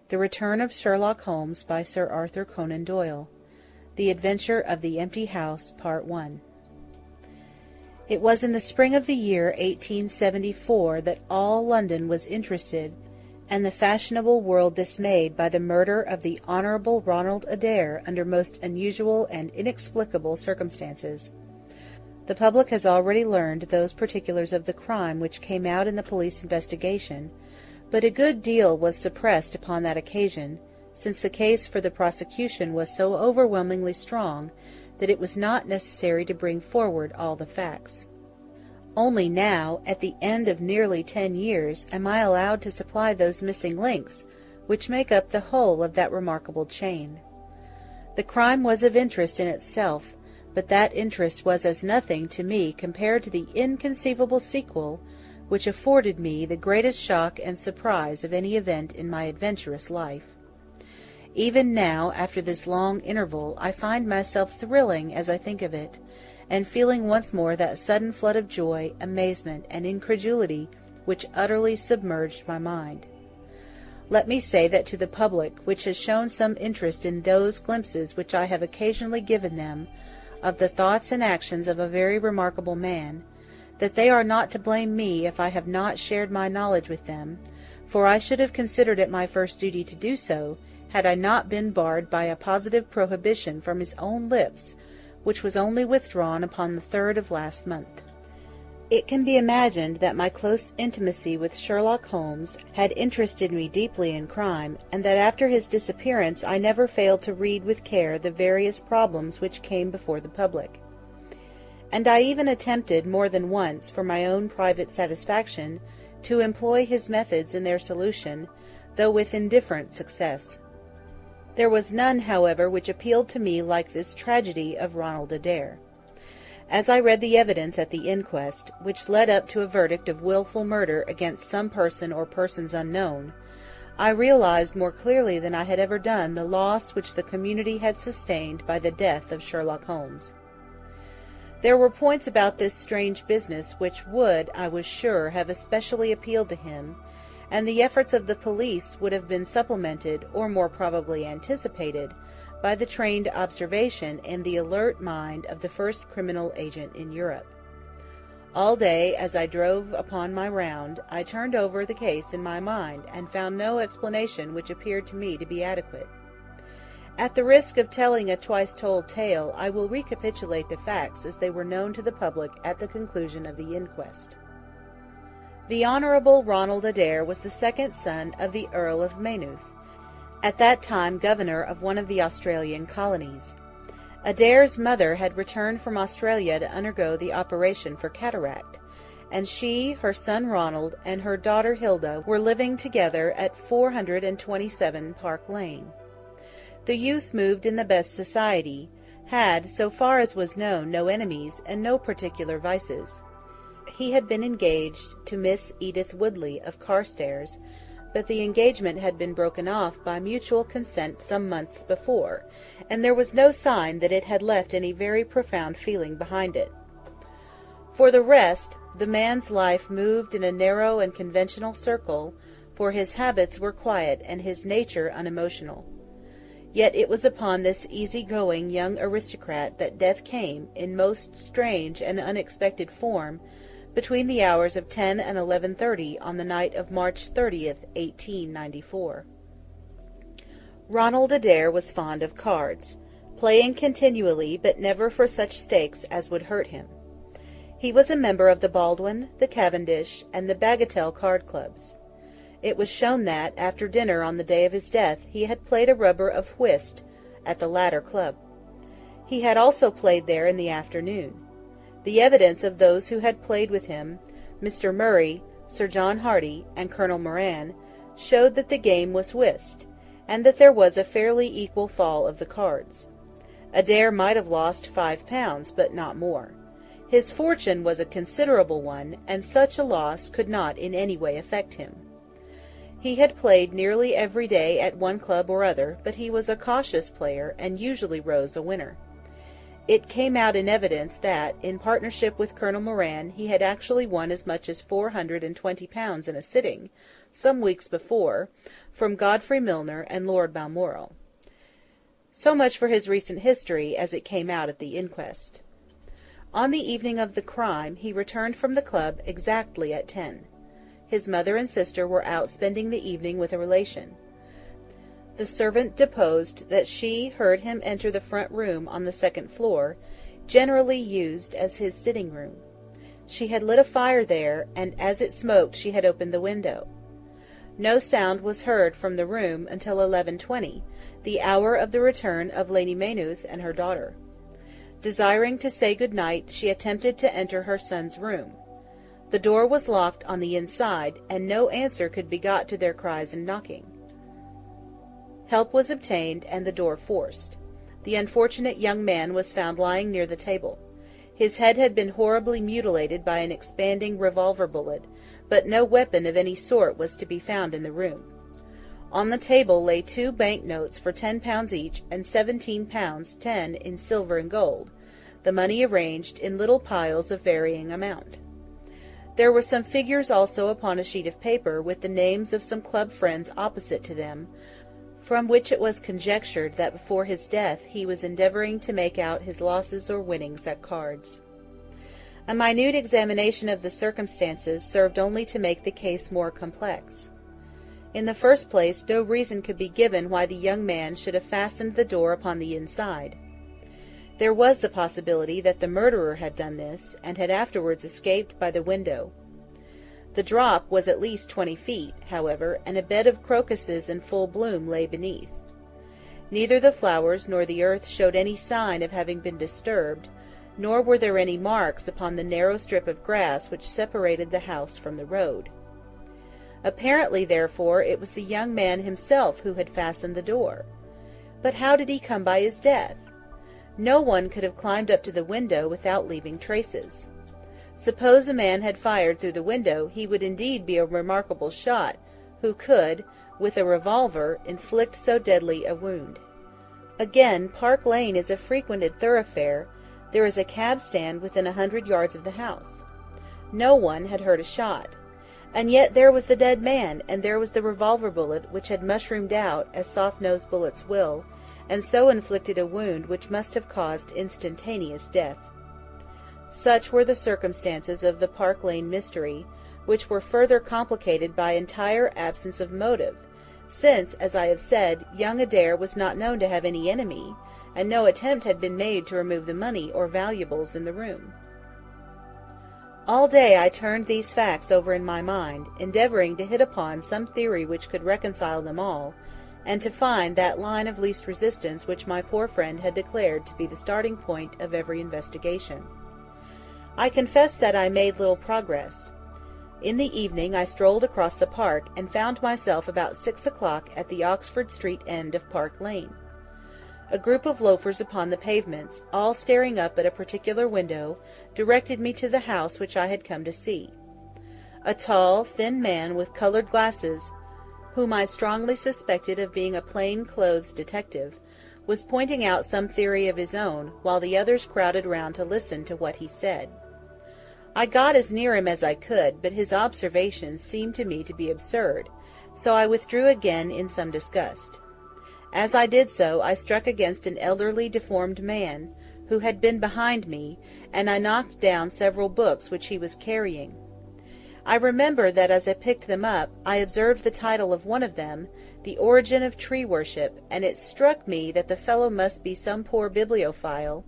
The Return of Sherlock Holmes by Sir Arthur Conan Doyle. The Adventure of the Empty House, Part 1. It was in the spring of the year 1874 that all London was interested, and the fashionable world dismayed, by the murder of the Honourable Ronald Adair under most unusual and inexplicable circumstances. The public has already learned those particulars of the crime which came out in the police investigation, but a good deal was suppressed upon that occasion, since the case for the prosecution was so overwhelmingly strong that it was not necessary to bring forward all the facts. Only now, at the end of nearly 10 years, am I allowed to supply those missing links which make up the whole of that remarkable chain. The crime was of interest in itself, but that interest was as nothing to me compared to the inconceivable sequel which afforded me the greatest shock and surprise of any event in my adventurous life. Even now, after this long interval, I find myself thrilling as I think of it, and feeling once more that sudden flood of joy, amazement, and incredulity which utterly submerged my mind. Let me say that to the public, which has shown some interest in those glimpses which I have occasionally given them of the thoughts and actions of a very remarkable man, that they are not to blame me if I have not shared my knowledge with them, for I should have considered it my first duty to do so, had I not been barred by a positive prohibition from his own lips, which was only withdrawn upon the 3rd of last month. It can be imagined that my close intimacy with Sherlock Holmes had interested me deeply in crime, and that after his disappearance I never failed to read with care the various problems which came before the public. And I even attempted more than once, for my own private satisfaction, to employ his methods in their solution, though with indifferent success. There was none, however, which appealed to me like this tragedy of Ronald Adair. As I read the evidence at the inquest, which led up to a verdict of wilful murder against some person or persons unknown, I realized more clearly than I had ever done the loss which the community had sustained by the death of Sherlock Holmes. There were points about this strange business which would, I was sure, have especially appealed to him, and the efforts of the police would have been supplemented, or more probably anticipated, by the trained observation and the alert mind of the first criminal agent in Europe. All day, as I drove upon my round, I turned over the case in my mind, and found no explanation which appeared to me to be adequate. At the risk of telling a twice-told tale, I will recapitulate the facts as they were known to the public at the conclusion of the inquest. The Honourable Ronald Adair was the second son of the Earl of Maynooth, at that time governor of one of the Australian colonies. Adair's mother had returned from Australia to undergo the operation for cataract, and she, her son Ronald, and her daughter Hilda were living together at 427 Park Lane. The youth moved in the best society, had, so far as was known, no enemies, and no particular vices. He had been engaged to Miss Edith Woodley of Carstairs, but the engagement had been broken off by mutual consent some months before, and there was no sign that it had left any very profound feeling behind it. For the rest, the man's life moved in a narrow and conventional circle, for his habits were quiet and his nature unemotional. Yet it was upon this easy-going young aristocrat that death came, in most strange and unexpected form, between the hours of 10 and 11:30 on the night of March 30th, 1894. Ronald Adair was fond of cards, playing continually, but never for such stakes as would hurt him. He was a member of the Baldwin, the Cavendish, and the Bagatelle card clubs. It was shown that, after dinner on the day of his death, he had played a rubber of whist at the latter club. He had also played there in the afternoon. The evidence of those who had played with him, Mr. Murray, Sir John Hardy, and Colonel Moran, showed that the game was whist, and that there was a fairly equal fall of the cards. Adair might have lost £5, but not more. His fortune was a considerable one, and such a loss could not in any way affect him. He had played nearly every day at one club or other, but he was a cautious player, and usually rose a winner. It came out in evidence that, in partnership with Colonel Moran, he had actually won as much as £420 in a sitting, some weeks before, from Godfrey Milner and Lord Balmoral. So much for his recent history, as it came out at the inquest. On the evening of the crime he returned from the club exactly at 10. His mother and sister were out spending the evening with a relation. The servant deposed that she heard him enter the front room on the second floor, generally used as his sitting room. She had lit a fire there, and as it smoked she had opened the window. No sound was heard from the room until 11:20, the hour of the return of Lady Maynooth and her daughter. Desiring to say good night, she attempted to enter her son's room. The door was locked on the inside, and no answer could be got to their cries and knocking. Help was obtained, and the door forced. The unfortunate young man was found lying near the table. His head had been horribly mutilated by an expanding revolver bullet, but no weapon of any sort was to be found in the room. On the table lay 2 bank notes for £10 each, and £17 10 in silver and gold, the money arranged in little piles of varying amount. There were some figures also upon a sheet of paper, with the names of some club friends opposite to them, from which it was conjectured that before his death he was endeavouring to make out his losses or winnings at cards. A minute examination of the circumstances served only to make the case more complex. In the first place, no reason could be given why the young man should have fastened the door upon the inside. There was the possibility that the murderer had done this, and had afterwards escaped by the window. The drop was at least 20 feet, however, and a bed of crocuses in full bloom lay beneath. Neither the flowers nor the earth showed any sign of having been disturbed, nor were there any marks upon the narrow strip of grass which separated the house from the road. Apparently, therefore, it was the young man himself who had fastened the door. But how did he come by his death? No one could have climbed up to the window without leaving traces. Suppose a man had fired through the window, he would indeed be a remarkable shot, who could, with a revolver, inflict so deadly a wound. Again, Park Lane is a frequented thoroughfare. There is a cab stand within 100 yards of the house. No one had heard a shot. And yet there was the dead man, and there was the revolver bullet, which had mushroomed out, as soft-nosed bullets will, and so inflicted a wound which must have caused instantaneous death. Such were the circumstances of the Park Lane mystery, which were further complicated by entire absence of motive, since, as I have said, young Adair was not known to have any enemy, and no attempt had been made to remove the money or valuables in the room. All day I turned these facts over in my mind, endeavouring to hit upon some theory which could reconcile them all, and to find that line of least resistance which my poor friend had declared to be the starting point of every investigation. I confess that I made little progress. In the evening I strolled across the park, and found myself about 6 o'clock at the Oxford Street end of Park Lane. A group of loafers upon the pavements, all staring up at a particular window, directed me to the house which I had come to see. A tall, thin man with coloured glasses, whom I strongly suspected of being a plain-clothes detective, was pointing out some theory of his own, while the others crowded round to listen to what he said. I got as near him as I could, but his observations seemed to me to be absurd, so I withdrew again in some disgust. As I did so, I struck against an elderly deformed man, who had been behind me, and I knocked down several books which he was carrying. I remember that as I picked them up, I observed the title of one of them, The Origin of Tree Worship, and it struck me that the fellow must be some poor bibliophile,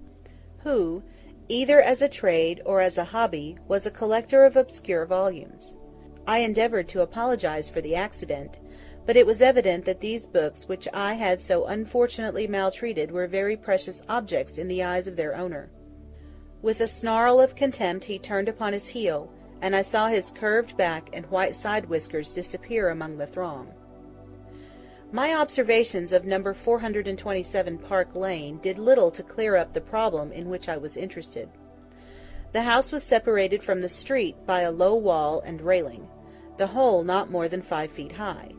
who, either as a trade or as a hobby, was a collector of obscure volumes. I endeavoured to apologize for the accident, but it was evident that these books which I had so unfortunately maltreated were very precious objects in the eyes of their owner. With a snarl of contempt he turned upon his heel, and I saw his curved back and white side-whiskers disappear among the throng. My observations of number 427 Park Lane did little to clear up the problem in which I was interested. The house was separated from the street by a low wall and railing, the whole not more than 5 feet high.